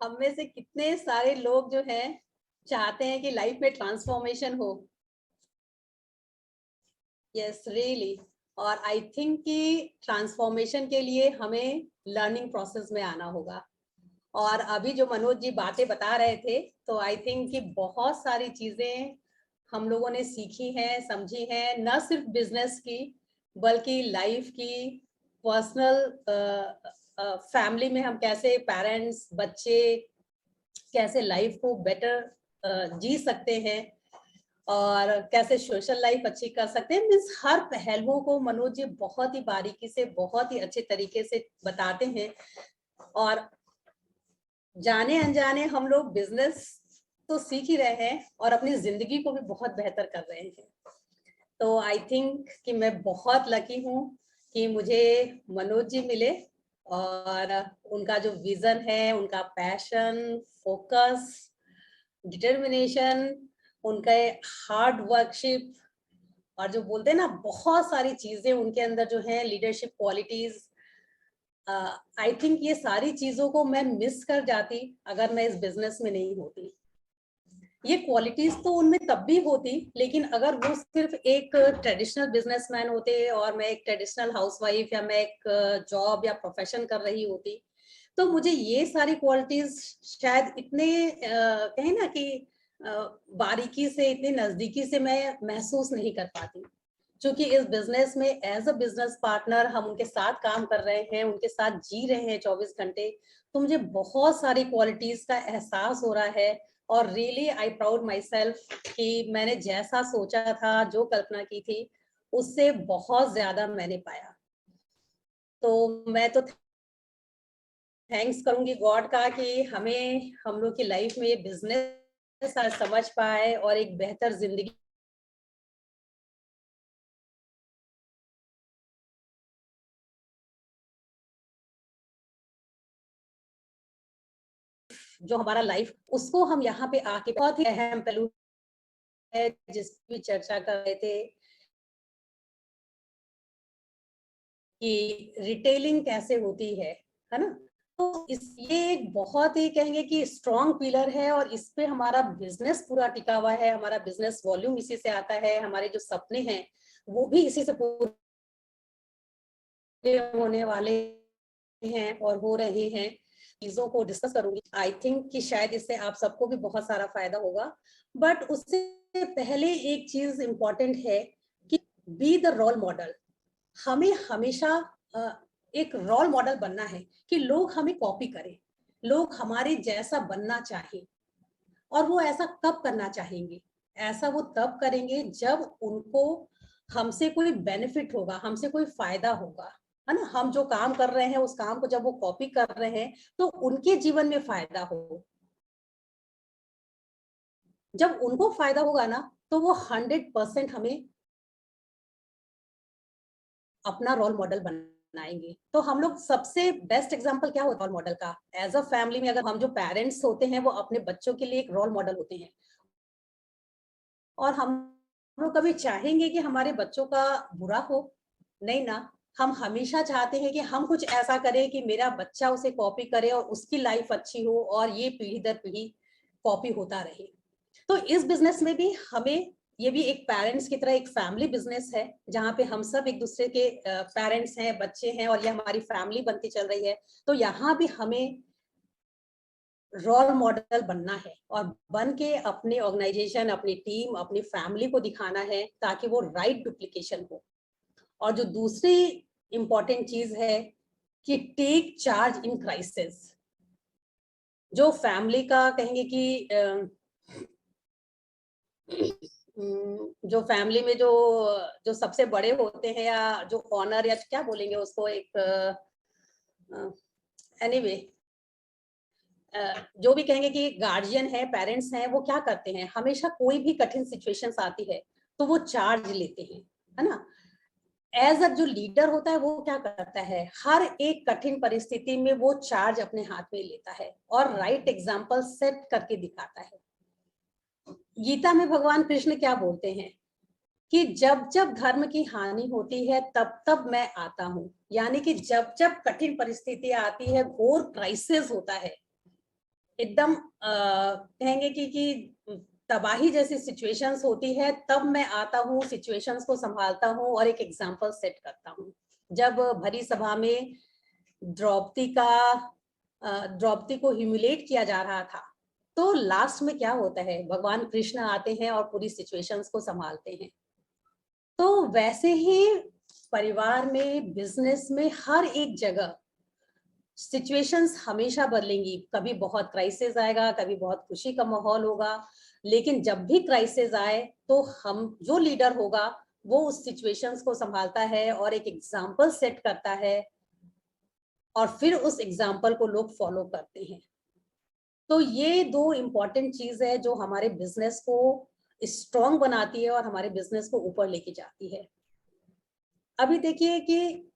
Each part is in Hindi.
हम में से कितने सारे लोग जो हैं चाहते हैं कि लाइफ में ट्रांसफॉर्मेशन हो। Yes really. और आई थिंक कि ट्रांसफॉर्मेशन के लिए हमें लर्निंग प्रोसेस में आना होगा। और अभी जो मनोज जी बातें बता रहे थे, तो आई थिंक कि बहुत सारी चीजें हम लोगों ने सीखी हैं, समझी हैं, न सिर्फ बिजनेस की बल्कि लाइफ की, पर्सनल, फैमिली में हम कैसे पेरेंट्स बच्चे कैसे लाइफ को बेटर जी सकते हैं और कैसे सोशल लाइफ अच्छी कर सकते हैं। मीन्स हर पहलुओं को मनोज जी बहुत ही बारीकी से, बहुत ही अच्छे तरीके से बताते हैं। और जाने अनजाने हम लोग बिजनेस तो सीख ही रहे हैं और अपनी जिंदगी को भी बहुत बेहतर कर रहे हैं। तो आई थिंक कि मैं बहुत लकी हूँ कि मुझे मनोज जी मिले और उनका जो विजन है, उनका पैशन, फोकस, डिटर्मिनेशन, उनका हार्ड वर्कशिप और जो बोलते हैं ना बहुत सारी चीजें उनके अंदर जो है, लीडरशिप क्वालिटीज, आई थिंक ये सारी चीजों को मैं मिस कर जाती अगर मैं इस बिजनेस में नहीं होती। ये क्वालिटीज तो उनमें तब भी होती, लेकिन अगर वो सिर्फ एक ट्रेडिशनल बिजनेसमैन होते और मैं एक ट्रेडिशनल हाउसवाइफ या मैं एक जॉब या प्रोफेशन कर रही होती, तो मुझे ये सारी क्वालिटीज शायद इतने कहें ना कि बारीकी से, इतनी नजदीकी से मैं महसूस नहीं कर पाती। क्योंकि इस बिजनेस में एज अ बिजनेस पार्टनर हम उनके साथ काम कर रहे हैं, उनके साथ जी रहे हैं 24 घंटे, तो मुझे बहुत सारी क्वालिटीज का एहसास हो रहा है। और really I proud my self कि मैंने जैसा सोचा था, जो कल्पना की थी, उससे बहुत ज्यादा मैंने पाया। तो मैं तो थैंक्स करूंगी गॉड का कि हमें हम लोग की लाइफ में ये बिजनेस समझ पाए और एक बेहतर जिंदगी जो हमारा लाइफ, उसको हम यहाँ पे आके बहुत ही अहम पहलू है जिसकी चर्चा कर रहे थे कि रिटेलिंग कैसे होती है ना। तो इस ये एक बहुत ही कहेंगे कि स्ट्रॉन्ग पिलर है और इस पे हमारा बिजनेस पूरा टिका हुआ है, हमारा बिजनेस वॉल्यूम इसी से आता है, हमारे जो सपने हैं वो भी इसी से पूरे होने वाले हैं और हो रहे हैं। चीजों को डिस्कस करूंगी, आई थिंक कि शायद इससे आप सबको भी बहुत सारा फायदा होगा। बट उससे पहले एक चीज इंपॉर्टेंट है कि बी द रोल मॉडल। हमें हमेशा एक रोल मॉडल बनना है कि लोग हमें कॉपी करें, लोग हमारे जैसा बनना चाहें। और वो ऐसा कब करना चाहेंगे? ऐसा वो तब करेंगे जब उनको हमसे कोई बेनिफिट होगा, हमसे कोई फायदा होगा, है ना। हम जो काम कर रहे हैं उस काम को जब वो कॉपी कर रहे हैं तो उनके जीवन में फायदा हो। जब उनको फायदा होगा ना, तो वो 100% हमें अपना रोल मॉडल बनाएंगे। तो हम लोग सबसे बेस्ट एग्जांपल क्या होता है रोल मॉडल का? एज अ फैमिली में अगर हम जो पेरेंट्स होते हैं वो अपने बच्चों के लिए एक रोल मॉडल होते हैं। और हम लोग कभी चाहेंगे कि हमारे बच्चों का बुरा हो? नहीं ना। हम हमेशा चाहते हैं कि हम कुछ ऐसा करें कि मेरा बच्चा उसे कॉपी करे और उसकी लाइफ अच्छी हो और ये पीढ़ी दर पीढ़ी कॉपी होता रहे। तो इस बिजनेस में भी हमें, ये भी एक पेरेंट्स की तरह एक फैमिली बिजनेस है जहाँ पे हम सब एक दूसरे के पेरेंट्स हैं, बच्चे हैं और ये हमारी फैमिली बनती चल रही है। तो यहाँ भी हमें रोल मॉडल बनना है और बन के अपने ऑर्गेनाइजेशन, अपनी टीम, अपनी फैमिली को दिखाना है ताकि वो राइट डुप्लीकेशन हो। और जो दूसरी इंपॉर्टेंट चीज है कि टेक चार्ज इन क्राइसिस। जो फैमिली का कहेंगे कि जो फैमिली में जो जो सबसे बड़े होते हैं या जो ऑनर या क्या बोलेंगे उसको, एक एनीवे जो भी कहेंगे कि गार्जियन है, पेरेंट्स हैं, वो क्या करते हैं, हमेशा कोई भी कठिन सिचुएशंस आती है तो वो चार्ज लेते हैं, है ना। एज अ जो लीडर होता है वो क्या करता है, हर एक कठिन परिस्थिति में वो चार्ज अपने हाथ में लेता है और राइट एग्जाम्पल सेट करके दिखाता है। गीता में भगवान कृष्ण क्या बोलते हैं कि जब जब धर्म की हानि होती है तब तब मैं आता हूँ। यानी कि जब जब कठिन परिस्थिति आती है, घोर क्राइसिस होता है, एकदम कहेंगे कि तबाही जैसी सिचुएशंस होती है, तब मैं आता हूँ, सिचुएशंस को संभालता हूँ और एक एग्जाम्पल सेट करता हूँ। जब भरी सभा में द्रौपदी का द्रौपदी को ह्यूमिलेट किया जा रहा था, तो लास्ट में क्या होता है, भगवान कृष्ण आते हैं और पूरी सिचुएशंस को संभालते हैं। तो वैसे ही परिवार में, बिजनेस में, हर एक जगह सिचुएशंस हमेशा बदलेंगी। कभी बहुत क्राइसिस आएगा, कभी बहुत खुशी का माहौल होगा, लेकिन जब भी क्राइसिस आए तो हम, जो लीडर होगा वो उस सिचुएशंस को संभालता है और एक एग्जाम्पल सेट करता है, और फिर उस एग्जाम्पल को लोग फॉलो करते हैं। तो ये दो इम्पॉर्टेंट चीज है जो हमारे बिजनेस को स्ट्रॉन्ग बनाती है और हमारे बिजनेस को ऊपर लेके जाती है। अभी देखिए कि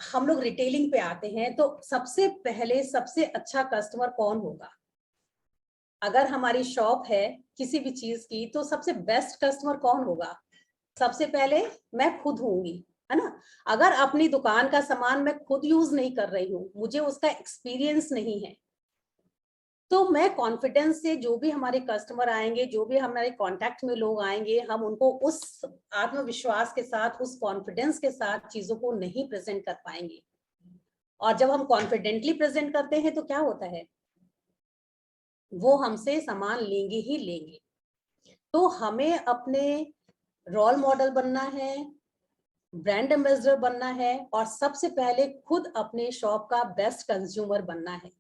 हम लोग रिटेलिंग पे आते हैं, तो सबसे पहले सबसे अच्छा कस्टमर कौन होगा? अगर हमारी शॉप है किसी भी चीज की, तो सबसे बेस्ट कस्टमर कौन होगा? सबसे पहले मैं खुद होंगी, है ना। अगर अपनी दुकान का सामान मैं खुद यूज नहीं कर रही हूँ, मुझे उसका एक्सपीरियंस नहीं है, तो मैं कॉन्फिडेंस से, जो भी हमारे कस्टमर आएंगे, जो भी हमारे कांटेक्ट में लोग आएंगे, हम उनको उस आत्मविश्वास के साथ, उस कॉन्फिडेंस के साथ चीजों को नहीं प्रेजेंट कर पाएंगे। और जब हम कॉन्फिडेंटली प्रेजेंट करते हैं तो क्या होता है, वो हमसे सामान लेंगे ही लेंगे। तो हमें अपने रोल मॉडल बनना है, ब्रांड एम्बेसडर बनना है, और सबसे पहले खुद अपने शॉप का बेस्ट कंज्यूमर बनना है।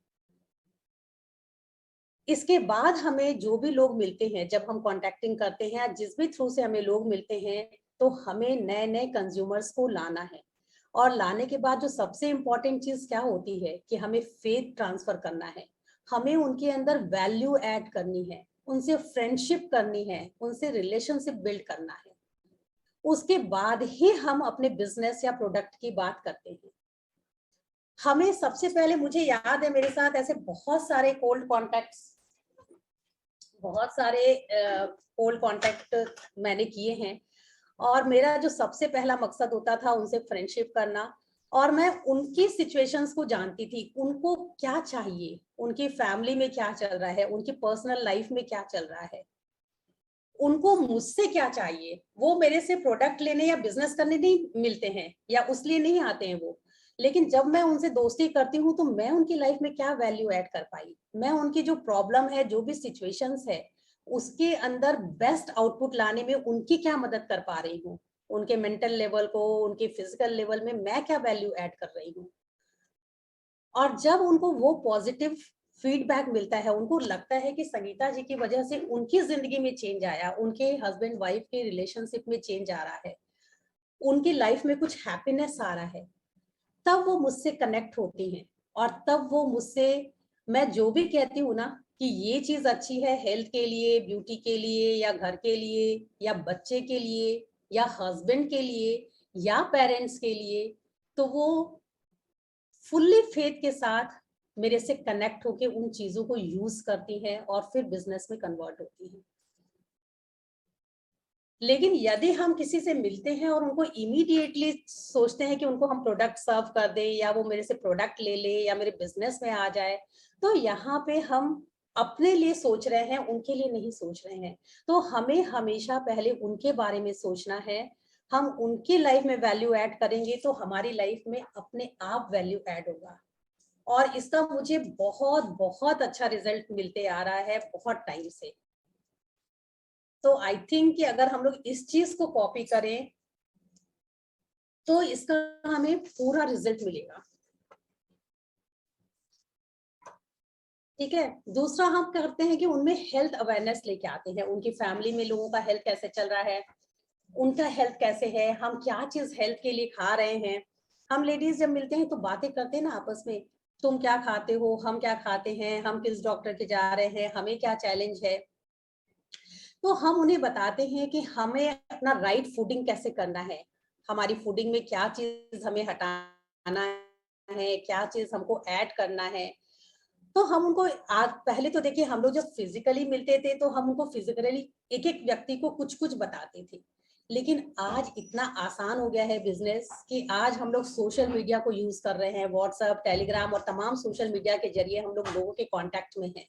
इसके बाद हमें जो भी लोग मिलते हैं, जब हम कॉन्टेक्टिंग करते हैं, जिस भी थ्रू से हमें लोग मिलते हैं, तो हमें नए नए कंज्यूमर्स को लाना है। और लाने के बाद जो सबसे इंपॉर्टेंट चीज क्या होती है कि हमें फेथ ट्रांसफर करना है, हमें उनके अंदर वैल्यू ऐड करनी है, उनसे फ्रेंडशिप करनी है, उनसे रिलेशनशिप बिल्ड करना है। उसके बाद ही हम अपने बिजनेस या प्रोडक्ट की बात करते हैं। हमें सबसे पहले, मुझे याद है मेरे साथ ऐसे बहुत सारे कोल्ड कॉन्टैक्ट्स, बहुत सारे कोल्ड कॉन्टैक्ट मैंने किए हैं, और मेरा जो सबसे पहला मकसद होता था उनसे फ्रेंडशिप करना। और मैं उनकी सिचुएशंस को जानती थी, उनको क्या चाहिए, उनकी फैमिली में क्या चल रहा है, उनकी पर्सनल लाइफ में क्या चल रहा है, उनको मुझसे क्या चाहिए। वो मेरे से प्रोडक्ट लेने या बिजनेस करने नहीं मिलते हैं, या उसलिए नहीं आते हैं वो, लेकिन जब मैं उनसे दोस्ती करती हूँ तो मैं उनकी लाइफ में क्या वैल्यू ऐड कर पाई, मैं उनकी जो प्रॉब्लम है, जो भी सिचुएशंस है, उसके अंदर बेस्ट आउटपुट लाने में उनकी क्या मदद कर पा रही हूँ, उनके मेंटल लेवल को, उनके फिजिकल लेवल में मैं क्या वैल्यू ऐड कर रही हूँ। और जब उनको वो पॉजिटिव फीडबैक मिलता है, उनको लगता है कि संगीता जी की वजह से उनकी जिंदगी में चेंज आया, उनके हस्बैंड वाइफ के रिलेशनशिप में चेंज आ रहा है, उनकी लाइफ में कुछ हैप्पीनेस आ रहा है, तब वो मुझसे कनेक्ट होती हैं। और तब वो मुझसे, मैं जो भी कहती हूँ ना कि ये चीज अच्छी है हेल्थ के लिए, ब्यूटी के लिए, या घर के लिए, या बच्चे के लिए, या हस्बैंड के लिए, या पेरेंट्स के लिए, तो वो फुल्ली फेथ के साथ मेरे से कनेक्ट होके उन चीजों को यूज करती हैं और फिर बिजनेस में कन्वर्ट होती हैं। लेकिन यदि हम किसी से मिलते हैं और उनको इमीडिएटली सोचते हैं कि उनको हम प्रोडक्ट सर्व कर दें, या वो मेरे से प्रोडक्ट ले ले, या मेरे बिजनेस में आ जाए, तो यहाँ पे हम अपने लिए सोच रहे हैं, उनके लिए नहीं सोच रहे हैं। तो हमें हमेशा पहले उनके बारे में सोचना है। हम उनकी लाइफ में वैल्यू ऐड करेंगे तो हमारी लाइफ में अपने आप वैल्यू ऐड होगा। और इसका मुझे बहुत बहुत अच्छा रिजल्ट मिलते आ रहा है बहुत टाइम से। तो आई थिंक कि अगर हम लोग इस चीज को कॉपी करें तो इसका हमें पूरा रिजल्ट मिलेगा। ठीक है। दूसरा हम करते हैं कि उनमें हेल्थ अवेयरनेस लेके आते हैं, उनकी फैमिली में लोगों का हेल्थ कैसे चल रहा है, उनका हेल्थ कैसे है, हम क्या चीज हेल्थ के लिए खा रहे हैं। हम लेडीज जब मिलते हैं तो बातें करते हैं ना आपस में, तुम क्या खाते हो, हम क्या खाते हैं, हम किस डॉक्टर के जा रहे हैं, हमें क्या चैलेंज है। तो हम उन्हें बताते हैं कि हमें अपना राइट फूडिंग कैसे करना है, हमारी फूडिंग में क्या चीज हमें हटाना है, क्या चीज हमको ऐड करना है। तो हम उनको, आज पहले तो देखिए हम लोग जब फिजिकली मिलते थे तो हम उनको फिजिकली एक एक व्यक्ति को कुछ कुछ बताते थे, लेकिन आज इतना आसान हो गया है बिजनेस कि आज हम लोग सोशल मीडिया को यूज कर रहे हैं, व्हाट्सएप, टेलीग्राम और तमाम सोशल मीडिया के जरिए हम लोग लोगों के कांटेक्ट में हैं।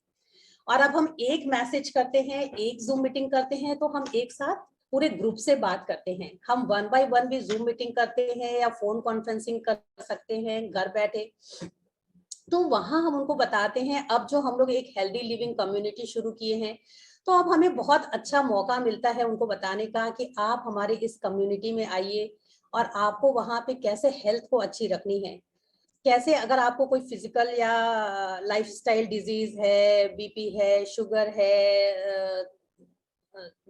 और अब हम एक मैसेज करते हैं, एक जूम मीटिंग करते हैं, तो हम एक साथ पूरे ग्रुप से बात करते हैं। हम 1 बाय 1 भी जूम मीटिंग करते हैं या फोन कॉन्फ्रेंसिंग कर सकते हैं घर बैठे। तो वहां हम उनको बताते हैं। अब जो हम लोग एक हेल्दी लिविंग कम्युनिटी शुरू किए हैं, तो अब हमें बहुत अच्छा मौका मिलता है उनको बताने का कि आप हमारे इस कम्युनिटी में आइए और आपको वहां पे कैसे हेल्थ को अच्छी रखनी है, कैसे अगर आपको कोई फिजिकल या लाइफस्टाइल डिजीज है, बीपी है, शुगर है,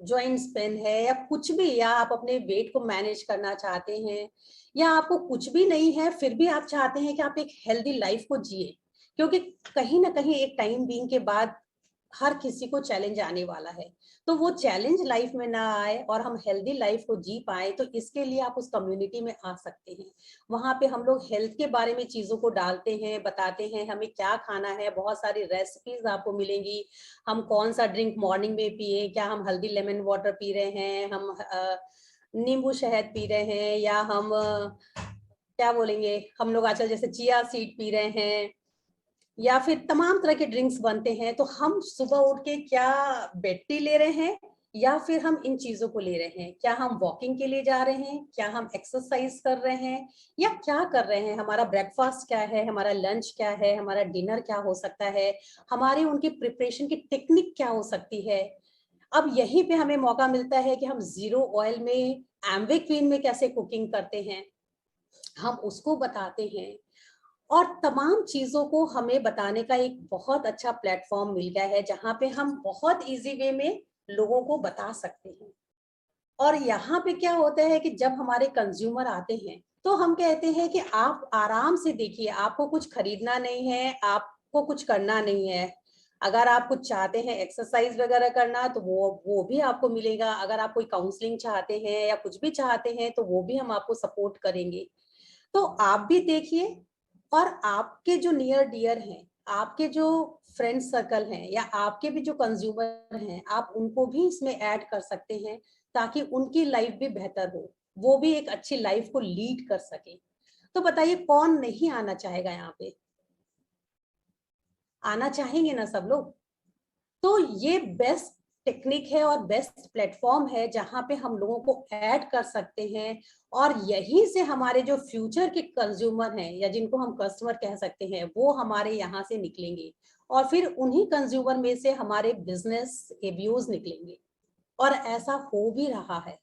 जॉइंट्स पेन है या कुछ भी, या आप अपने वेट को मैनेज करना चाहते हैं, या आपको कुछ भी नहीं है फिर भी आप चाहते हैं कि आप एक हेल्दी लाइफ को जिए, क्योंकि कहीं ना कहीं एक टाइम बीइंग के बाद हर किसी को चैलेंज आने वाला है। तो वो चैलेंज लाइफ में ना आए और हम हेल्दी लाइफ को जी पाए, तो इसके लिए आप उस कम्युनिटी में आ सकते हैं। वहां पे हम लोग हेल्थ के बारे में चीजों को डालते हैं, बताते हैं हमें क्या खाना है, बहुत सारी रेसिपीज आपको मिलेंगी। हम कौन सा ड्रिंक मॉर्निंग में पिए, क्या हम हल्दी लेमन वाटर पी रहे हैं, हम नींबू शहद पी रहे हैं, या हम क्या बोलेंगे, हम लोग आजकल जैसे चिया सीड पी रहे हैं, या फिर तमाम तरह के ड्रिंक्स बनते हैं। तो हम सुबह उठ के क्या बेड टी ले रहे हैं, या फिर हम इन चीजों को ले रहे हैं, क्या हम वॉकिंग के लिए जा रहे हैं, क्या हम एक्सरसाइज कर रहे हैं, या क्या कर रहे हैं, हमारा ब्रेकफास्ट क्या है, हमारा लंच क्या है, हमारा डिनर क्या हो सकता है, हमारी उनकी प्रिपरेशन की टेक्निक क्या हो सकती है। अब यहीं पे हमें मौका मिलता है कि हम जीरो ऑयल में एम्वे क्वीन में कैसे कुकिंग करते हैं, हम उसको बताते हैं। और तमाम चीजों को हमें बताने का एक बहुत अच्छा प्लेटफॉर्म मिल गया है, जहां पे हम बहुत इजी वे में लोगों को बता सकते हैं। और यहाँ पे क्या होता है कि जब हमारे कंज्यूमर आते हैं, तो हम कहते हैं कि आप आराम से देखिए, आपको कुछ खरीदना नहीं है, आपको कुछ करना नहीं है। अगर आप कुछ चाहते हैं एक्सरसाइज वगैरह करना, तो वो भी आपको मिलेगा। अगर आप कोई काउंसलिंग चाहते हैं या कुछ भी चाहते हैं, तो वो भी हम आपको सपोर्ट करेंगे। तो आप भी देखिए, और आपके जो नियर डियर हैं, आपके जो फ्रेंड सर्कल हैं, या आपके भी जो कंज्यूमर हैं, आप उनको भी इसमें ऐड कर सकते हैं, ताकि उनकी लाइफ भी बेहतर हो, वो भी एक अच्छी लाइफ को लीड कर सके। तो बताइए कौन नहीं आना चाहेगा यहाँ पे? आना चाहेंगे ना सब लोग। तो ये बेस्ट टेक्निक है और बेस्ट प्लेटफॉर्म है, जहां पे हम लोगों को ऐड कर सकते हैं। और यहीं से हमारे जो फ्यूचर के कंज्यूमर हैं, या जिनको हम कस्टमर कह सकते हैं, वो हमारे यहाँ से निकलेंगे। और फिर उन्हीं कंज्यूमर में से हमारे बिजनेस एबीओज निकलेंगे। और ऐसा हो भी रहा है,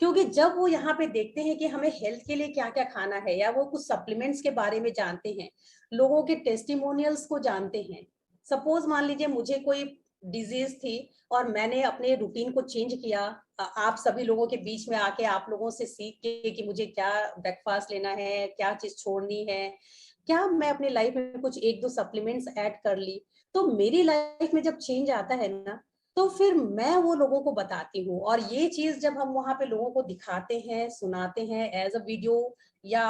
क्योंकि जब वो यहाँ पे देखते हैं कि हमें हेल्थ के लिए क्या क्या खाना है, या वो कुछ सप्लीमेंट्स के बारे में जानते हैं, लोगों के टेस्टिमोनियल्स को जानते हैं। सपोज मान लीजिए मुझे कोई डिजीज थी और मैंने अपने रूटीन को चेंज किया। आप सभी लोगों के बीच में आके आप लोगों से सीख के कि मुझे क्या ब्रेकफास्ट लेना है, क्या चीज छोड़नी है, क्या मैं अपनी लाइफ में कुछ एक दो सप्लीमेंट्स ऐड कर ली, तो मेरी लाइफ में जब चेंज आता है ना, तो फिर मैं वो लोगों को बताती हूँ। और ये चीज जब हम वहां पे लोगों को दिखाते हैं, सुनाते हैं एज अ वीडियो, या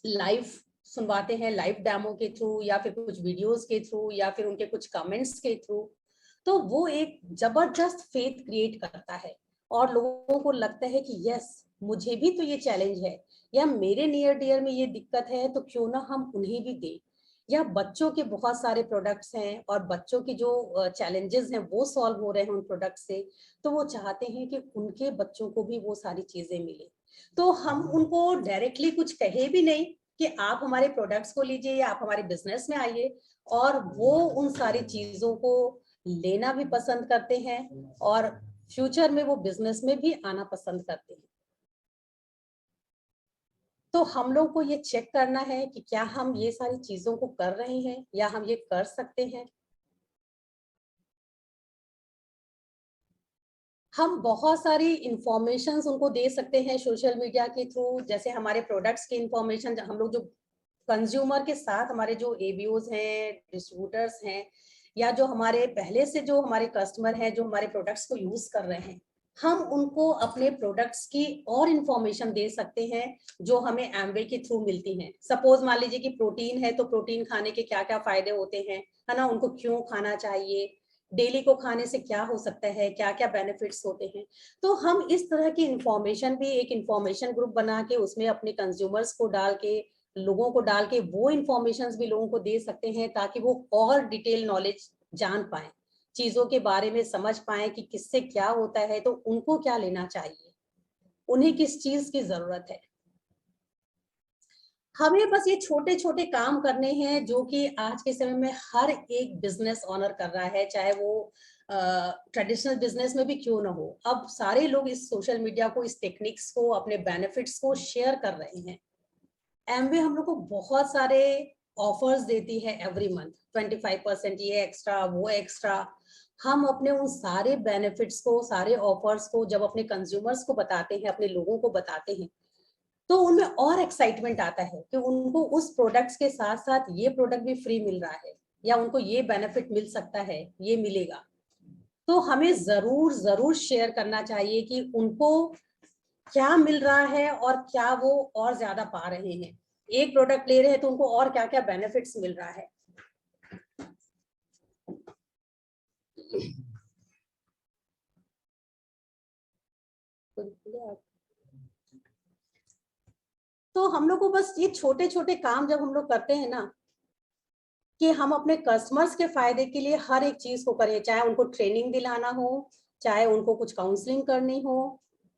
लाइव सुनवाते हैं, लाइव डेमो के थ्रू, या फिर कुछ वीडियोस के थ्रू, या फिर उनके कुछ कमेंट्स के थ्रू, तो वो एक जबरदस्त फेथ क्रिएट करता है। और लोगों को लगता है कि यस, मुझे भी तो ये चैलेंज है, या मेरे नियर डियर में ये दिक्कत है, तो क्यों ना हम उन्हें भी दें। या बच्चों के बहुत सारे प्रोडक्ट्स हैं, और बच्चों की जो चैलेंजेस हैं वो सॉल्व हो रहे हैं उन प्रोडक्ट से, तो वो चाहते हैं कि उनके बच्चों को भी वो सारी चीजें मिले। तो हम उनको डायरेक्टली कुछ कहे भी नहीं कि आप हमारे प्रोडक्ट्स को लीजिए या आप हमारे बिजनेस में आइए, और वो उन सारी चीजों को लेना भी पसंद करते हैं, और फ्यूचर में वो बिजनेस में भी आना पसंद करते हैं। तो हम लोग को ये चेक करना है कि क्या हम ये सारी चीजों को कर रहे हैं, या हम ये कर सकते हैं। हम बहुत सारी इंफॉर्मेशन उनको दे सकते हैं सोशल मीडिया के थ्रू, जैसे हमारे प्रोडक्ट्स की इंफॉर्मेशन। हम लोग जो कंज्यूमर के साथ, हमारे जो एबीओज हैं, डिस्ट्रीब्यूटर्स हैं, या जो हमारे पहले से जो हमारे कस्टमर हैं जो हमारे प्रोडक्ट्स को यूज कर रहे हैं, हम उनको अपने प्रोडक्ट्स की और इंफॉर्मेशन दे सकते हैं, जो हमें एमवे के थ्रू मिलती हैं। सपोज मान लीजिए कि प्रोटीन है, तो प्रोटीन खाने के क्या क्या फायदे होते हैं, है ना, उनको क्यों खाना चाहिए, डेली को खाने से क्या हो सकता है, क्या क्या बेनिफिट्स होते हैं। तो हम इस तरह की इंफॉर्मेशन भी एक इंफॉर्मेशन ग्रुप बना के उसमें अपने कंज्यूमर्स को डाल के, लोगों को डाल के वो इंफॉर्मेशन भी लोगों को दे सकते हैं, ताकि वो और डिटेल नॉलेज जान पाए, चीजों के बारे में समझ पाए कि किससे क्या होता है, तो उनको क्या लेना चाहिए, उन्हें किस चीज की जरूरत है। हमें बस ये छोटे छोटे काम करने हैं जो कि आज के समय में हर एक बिजनेस ऑनर कर रहा है, चाहे वो ट्रेडिशनल बिजनेस में भी क्यों ना हो। अब सारे लोग इस सोशल मीडिया को, इस टेक्निक्स को, अपने बेनिफिट्स को शेयर कर रहे हैं। एमवे हम लोग को बहुत सारे ऑफर्स देती है एवरी मंथ, 25% ये एक्स्ट्रा, वो एक्स्ट्रा। हम अपने उन सारे बेनिफिट्स को, सारे ऑफर्स को जब अपने कंज्यूमर्स को बताते हैं, अपने लोगों को बताते हैं, तो उनमें और एक्साइटमेंट आता है कि उनको उस प्रोडक्ट्स के साथ साथ ये प्रोडक्ट भी फ्री मिल रहा है, या उनको ये बेनिफिट मिल सकता है, ये मिलेगा। तो हमें जरूर जरूर शेयर करना चाहिए कि उनको क्या मिल रहा है और क्या वो और ज्यादा पा रहे हैं। एक प्रोडक्ट ले रहे हैं तो उनको और क्या क्या बेनिफिट्स मिल रहा है। तो हम लोग को बस ये छोटे छोटे काम जब हम लोग करते हैं ना, कि हम अपने कस्टमर्स के फायदे के लिए हर एक चीज को करें, चाहे उनको ट्रेनिंग दिलाना हो, चाहे उनको कुछ काउंसलिंग करनी हो,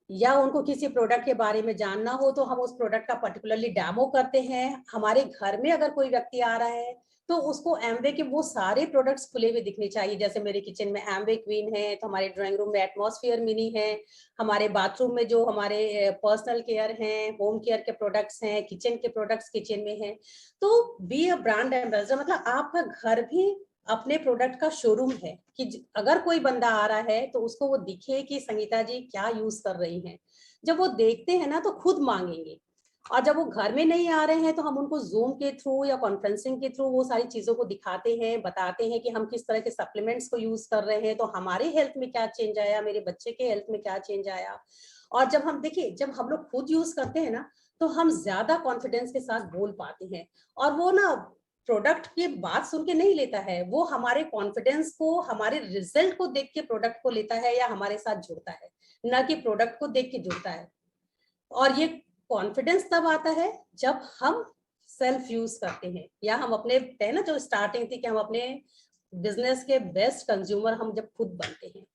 या उनको किसी प्रोडक्ट के बारे में जानना हो, तो हम उस प्रोडक्ट का पर्टिकुलरली डेमो करते हैं। हमारे घर में अगर कोई व्यक्ति आ रहा है तो उसको एमवे के वो सारे प्रोडक्ट्स खुले हुए दिखने चाहिए। जैसे मेरे किचन में एमवे क्वीन है, तो हमारे ड्राइंग रूम में एटमॉस्फेयर मिनी है, हमारे बाथरूम में जो हमारे पर्सनल केयर हैं, होम केयर के प्रोडक्ट्स हैं, किचन के प्रोडक्ट्स किचन में हैं। तो बी अ ब्रांड एम्बेसडर, मतलब आपका घर भी अपने प्रोडक्ट का शोरूम है, कि अगर कोई बंदा आ रहा है तो उसको वो दिखे कि संगीता जी क्या यूज कर रही हैं। जब वो देखते हैं ना तो खुद मांगेंगे। और जब वो घर में नहीं आ रहे हैं तो हम उनको जूम के थ्रू या कॉन्फ्रेंसिंग के थ्रू वो सारी चीजों को दिखाते हैं, बताते हैं कि हम किस तरह के सप्लीमेंट्स को यूज कर रहे हैं, तो हमारे हेल्थ में क्या चेंज आया, मेरे बच्चे के हेल्थ में क्या चेंज आया। और जब हम देखिए, जब हम लोग खुद यूज करते हैं ना, तो हम ज्यादा कॉन्फिडेंस के साथ बोल पाते हैं। और वो ना प्रोडक्ट की बात सुन के नहीं लेता है, वो हमारे कॉन्फिडेंस को, हमारे रिजल्ट को देख के प्रोडक्ट को लेता है या हमारे साथ जुड़ता है, ना कि प्रोडक्ट को देख के जुड़ता है। और ये कॉन्फिडेंस तब आता है जब हम सेल्फ यूज करते हैं, या हम अपने ना जो स्टार्टिंग थी कि हम अपने बिजनेस के बेस्ट कंज्यूमर हम जब खुद बनते हैं।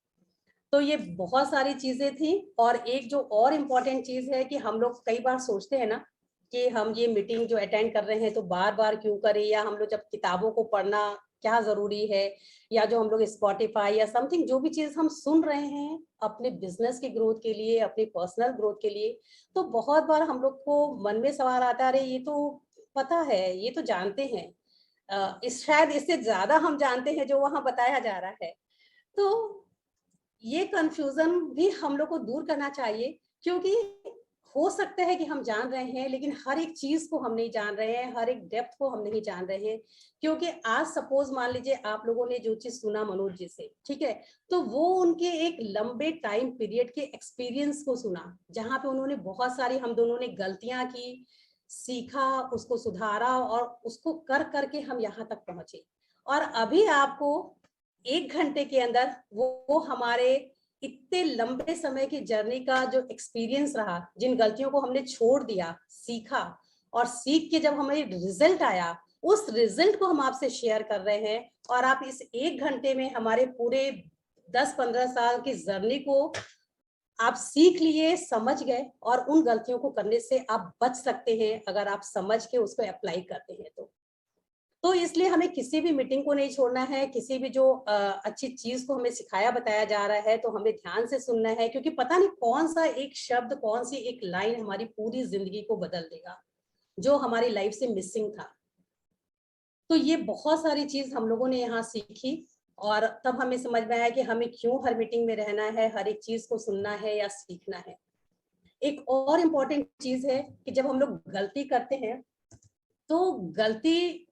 तो ये बहुत सारी चीजें थी। और एक जो और इम्पोर्टेंट चीज है कि हम लोग कई बार सोचते हैं ना कि हम ये मीटिंग जो अटेंड कर रहे हैं तो बार बार क्यों करें, या हम लोग जब किताबों को पढ़ना क्या जरूरी है, या जो हम लोग स्पॉटिफाई या समथिंग जो भी चीज हम सुन रहे हैं अपने बिजनेस की ग्रोथ के लिए, अपनी पर्सनल ग्रोथ के लिए, तो बहुत बार हम लोग को मन में सवाल आता है, अरे ये तो पता है, ये तो जानते हैं, इस शायद इससे ज्यादा हम जानते हैं जो वहां बताया जा रहा है। तो ये कंफ्यूजन भी हम लोग को दूर करना चाहिए, क्योंकि हो सकता है कि हम जान रहे हैं लेकिन हर एक चीज को हम नहीं जान रहे हैं, हर एक डेप्थ को हम नहीं जान रहे हैं। क्योंकि आज सपोज मान लीजिए आप लोगों ने जो चीज सुना मनोज जी से, ठीक है, तो वो उनके एक लंबे टाइम पीरियड के एक्सपीरियंस को सुना, जहां पे उन्होंने बहुत सारी, हम दोनों ने गलतियां की, सीखा, उसको सुधारा, और उसको कर करके हम यहाँ तक पहुंचे। और अभी आपको 1 घंटे के अंदर वो हमारे इतने लंबे समय की जर्नी का जो एक्सपीरियंस रहा, जिन गलतियों को हमने छोड़ दिया, सीखा, और सीख के जब हमें रिजल्ट आया, उस रिजल्ट को हम आपसे शेयर कर रहे हैं। और आप इस 1 घंटे में हमारे पूरे 10-15 साल की जर्नी को आप सीख लिए, समझ गए, और उन गलतियों को करने से आप बच सकते हैं अगर आप समझ के उसको अप्लाई करते हैं तो इसलिए हमें किसी भी मीटिंग को नहीं छोड़ना है, किसी भी जो अच्छी चीज को हमें सिखाया बताया जा रहा है तो हमें ध्यान से सुनना है, क्योंकि पता नहीं कौन सा एक शब्द, कौन सी एक लाइन हमारी पूरी जिंदगी को बदल देगा, जो हमारी लाइफ से मिसिंग था। तो ये बहुत सारी चीज हम लोगों ने यहाँ सीखी, और तब हमें समझ में आया कि हमें क्यों हर मीटिंग में रहना है, हर एक चीज को सुनना है या सीखना है। एक और इम्पोर्टेंट चीज है कि जब हम लोग गलती करते हैं तो गलती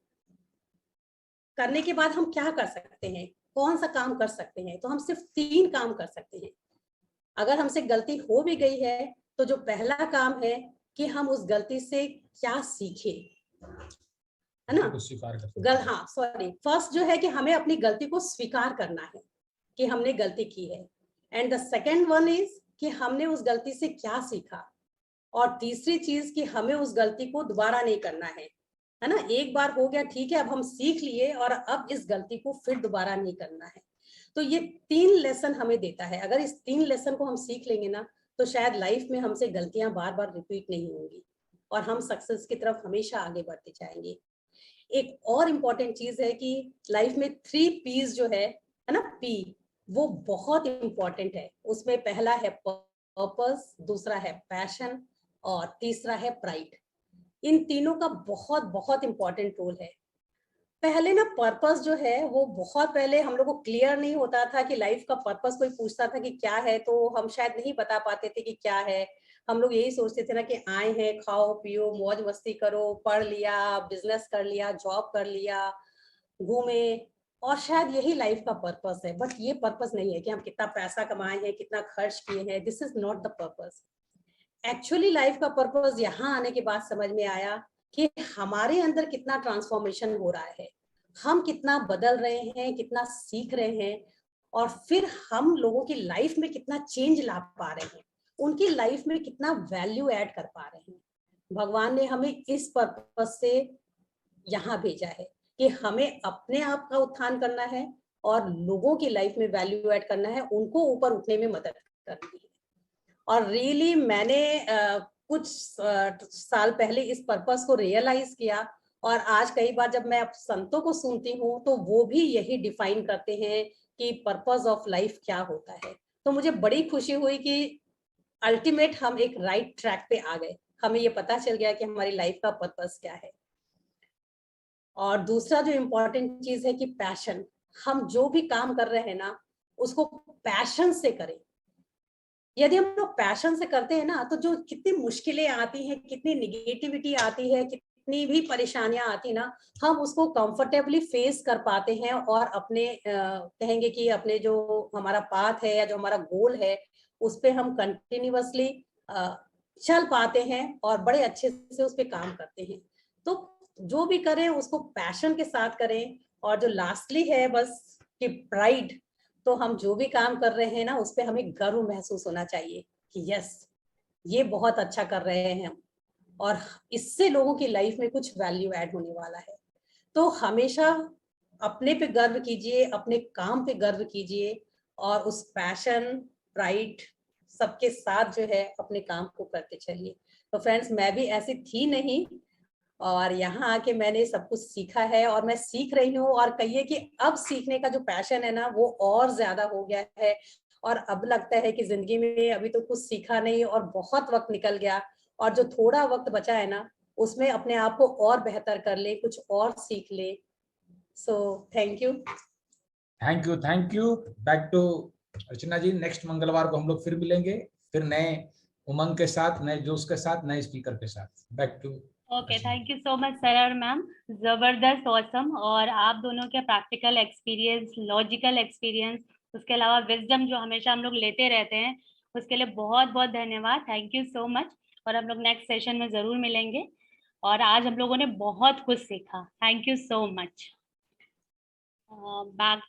करने के बाद हम क्या कर सकते हैं, कौन सा काम कर सकते हैं, तो हम सिर्फ 3 काम कर सकते हैं। अगर हमसे गलती हो भी गई है तो जो पहला काम है कि हम उस गलती से क्या सीखे, है ना, स्वीकार कर हाँ सॉरी, फर्स्ट जो है कि हमें अपनी गलती को स्वीकार करना है कि हमने गलती की है। And the second one is कि हमने उस गलती से क्या सीखा। और तीसरी चीज कि हमें उस गलती को दोबारा नहीं करना है। है ना, एक बार हो गया ठीक है, अब हम सीख लिए और अब इस गलती को फिर दोबारा नहीं करना है। तो ये 3 लेसन हमें देता है, अगर इस 3 लेसन को हम सीख लेंगे ना, तो शायद लाइफ में हमसे गलतियां बार बार रिपीट नहीं होंगी और हम सक्सेस की तरफ हमेशा आगे बढ़ते जाएंगे। एक और इम्पॉर्टेंट चीज है कि लाइफ में 3 पीज जो है ना, पी, वो बहुत इंपॉर्टेंट है। उसमें पहला है पर्पस, दूसरा है पैशन और तीसरा है प्राइड। इन तीनों का बहुत बहुत इंपॉर्टेंट रोल है। पहले ना पर्पस जो है वो बहुत पहले हम लोग को क्लियर नहीं होता था कि लाइफ का पर्पस, कोई पूछता था कि क्या है तो हम शायद नहीं बता पाते थे कि क्या है। हम लोग यही सोचते थे ना कि आए हैं, खाओ पियो मौज मस्ती करो, पढ़ लिया, बिजनेस कर लिया, जॉब कर लिया, घूमे, और शायद यही लाइफ का पर्पस है। बट ये पर्पस नहीं है कि हम कितना पैसा कमाए हैं, कितना खर्च किए हैं। This is not the purpose. Actually life का पर्पस यहाँ आने के बाद समझ में आया कि हमारे अंदर कितना ट्रांसफॉर्मेशन हो रहा है, हम कितना बदल रहे हैं, कितना सीख रहे हैं, और फिर हम लोगों की लाइफ में कितना चेंज ला पा रहे हैं, उनकी लाइफ में कितना वैल्यू ऐड कर पा रहे हैं। भगवान ने हमें इस पर्पस से यहाँ भेजा है कि हमें अपने आप का उत्थान करना है और लोगों की लाइफ में वैल्यू ऐड करना है, उनको ऊपर उठने में मदद करनी है। और रियली मैंने कुछ साल पहले इस पर्पस को रियलाइज किया, और आज कई बार जब मैं संतों को सुनती हूँ तो वो भी यही डिफाइन करते हैं कि पर्पस ऑफ लाइफ क्या होता है। तो मुझे बड़ी खुशी हुई कि अल्टीमेट हम एक राइट ट्रैक पे आ गए, हमें ये पता चल गया कि हमारी लाइफ का पर्पस क्या है। और दूसरा जो इम्पोर्टेंट चीज है कि पैशन, हम जो भी काम कर रहे हैं ना, उसको पैशन से करें। यदि हम लोग पैशन से करते हैं ना, तो जो कितनी मुश्किलें आती हैं, कितनी निगेटिविटी आती है, कितनी भी परेशानियां आती ना, हम उसको कंफर्टेबली फेस कर पाते हैं और अपने कहेंगे कि अपने जो हमारा पाथ है या जो हमारा गोल है, उस पे हम कंटिन्यूअसली चल पाते हैं और बड़े अच्छे से उस पर काम करते हैं। तो जो भी करें उसको पैशन के साथ करें। और जो लास्टली है बस कि प्राइड, तो हम जो भी काम कर रहे हैं ना, उस पे हमें गर्व महसूस होना चाहिए कि यस, ये बहुत अच्छा कर रहे हैं हम, और इससे लोगों की लाइफ में कुछ वैल्यू ऐड होने वाला है। तो हमेशा अपने पे गर्व कीजिए, अपने काम पे गर्व कीजिए, और उस पैशन, प्राइड सबके साथ जो है अपने काम को करते चलिए। तो फ्रेंड्स, मैं भी ऐसी थी नहीं, और यहाँ आके मैंने सब कुछ सीखा है और मैं सीख रही हूँ, और कहिए कि अब सीखने का जो पैशन है ना, वो और ज्यादा हो गया है। और अब लगता है कि जिंदगी में अभी तो कुछ सीखा नहीं और बहुत वक्त निकल गया, और जो थोड़ा वक्त बचा है ना, उसमें अपने आप को और बेहतर कर ले, कुछ और सीख ले। So thank you. Thank you, thank you. Back to Archana ji. Next मंगलवार को हम लोग फिर मिलेंगे, फिर नए उमंग के साथ, नए जोश के साथ, नए स्पीकर के साथ। Back to okay, thank you so much sir और मैम, जबरदस्त, ऑसम। और आप दोनों के प्रैक्टिकल एक्सपीरियंस, लॉजिकल एक्सपीरियंस, उसके अलावा विजडम जो हमेशा हम लोग लेते रहते हैं, उसके लिए बहुत बहुत धन्यवाद। Thank you so much. और हम लोग नेक्स्ट सेशन में जरूर मिलेंगे। और आज हम लोगों ने बहुत कुछ सीखा। Thank you so much. Back